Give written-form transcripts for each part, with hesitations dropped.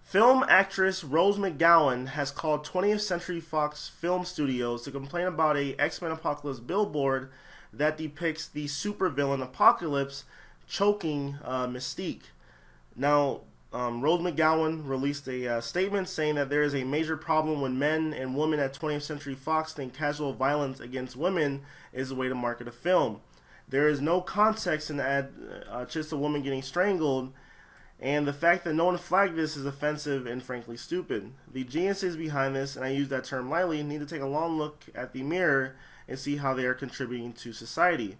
Film actress Rose McGowan has called 20th Century Fox Film Studios to complain about a X-Men Apocalypse billboard that depicts the supervillain Apocalypse choking Mystique. Now, Rose McGowan released a statement saying that there is a major problem when men and women at 20th Century Fox think casual violence against women is the way to market a film. There is no context in the ad, just a woman getting strangled, and the fact that no one flagged this is offensive and frankly stupid. The geniuses behind this, and I use that term lightly, need to take a long look at the mirror and see how they are contributing to society.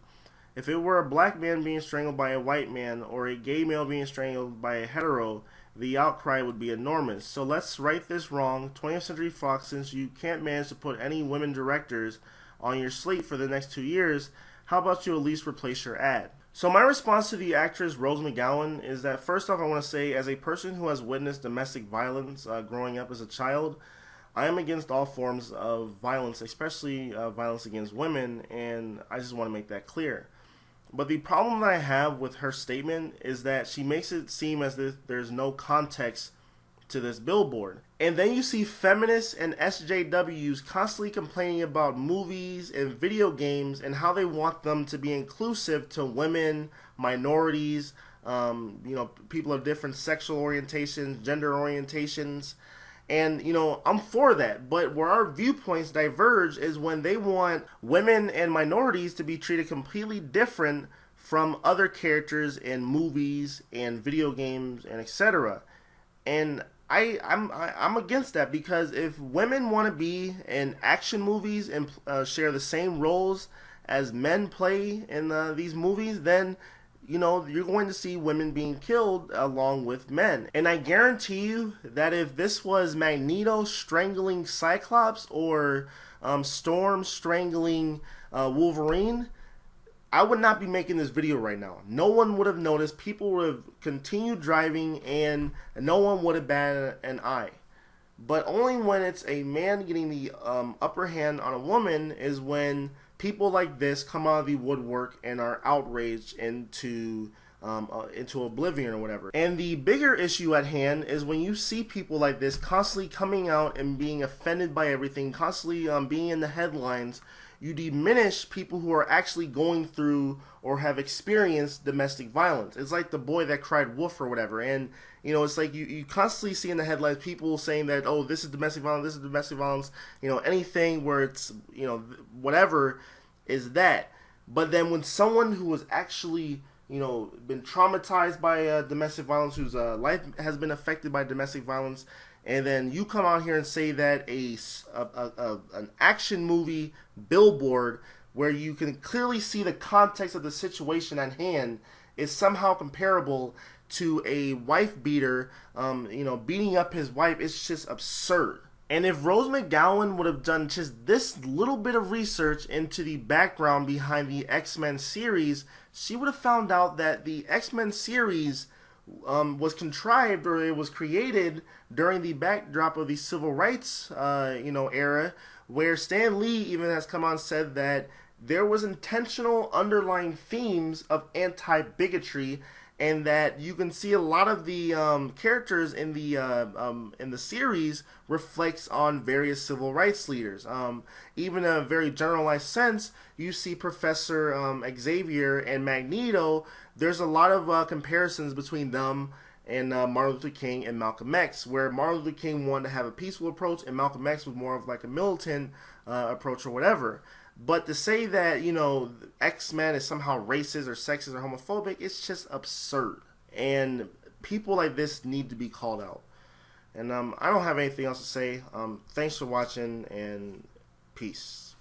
If it were a black man being strangled by a white man or a gay male being strangled by a hetero, the outcry would be enormous. So let's right this wrong. 20th Century Fox, since you can't manage to put any women directors on your slate for the next 2 years, how about you at least replace your ad? So my response to the actress Rose McGowan is that first off, I want to say, as a person who has witnessed domestic violence growing up as a child, I am against all forms of violence, especially violence against women, and I just want to make that clear. But the problem that I have with her statement is that she makes it seem as if there's no context to this billboard. And then you see feminists and SJWs constantly complaining about movies and video games and how they want them to be inclusive to women, minorities, people of different sexual orientations, gender orientations. And, I'm for that. But where our viewpoints diverge is when they want women and minorities to be treated completely different from other characters in movies and video games and etc. And I'm against that, because if women want to be in action movies and share the same roles as men play in these movies, then you're going to see women being killed along with men. And I guarantee you that if this was Magneto strangling Cyclops or Storm strangling Wolverine, I would not be making this video right now. No one would have noticed. People would have continued driving and no one would have batted an eye. But only when it's a man getting the upper hand on a woman is when people like this come out of the woodwork and are outraged into oblivion or whatever. And the bigger issue at hand is when you see people like this constantly coming out and being offended by everything, constantly being in the headlines, you diminish people who are actually going through or have experienced domestic violence. It's like the boy that cried wolf or whatever. And, it's like you constantly see in the headlines people saying that, oh, this is domestic violence, this is domestic violence, anything where it's, whatever is that. But then when someone who was actually, been traumatized by domestic violence, whose life has been affected by domestic violence, and then you come out here and say that an action movie billboard where you can clearly see the context of the situation at hand is somehow comparable to a wife beater, beating up his wife, it's just absurd. And if Rose McGowan would have done just this little bit of research into the background behind the X-Men series, she would have found out that the X-Men series was contrived, or it was created during the backdrop of the civil rights era, where Stan Lee even has come on and said that there was intentional underlying themes of anti-bigotry, and that you can see a lot of the characters in the series reflects on various civil rights leaders. Even in a very generalized sense, you see Professor Xavier and Magneto. There's a lot of comparisons between them and Martin Luther King and Malcolm X, where Martin Luther King wanted to have a peaceful approach and Malcolm X was more of like a militant approach or whatever. But to say that, X-Men is somehow racist or sexist or homophobic, it's just absurd. And people like this need to be called out. And I don't have anything else to say. Thanks for watching, and peace.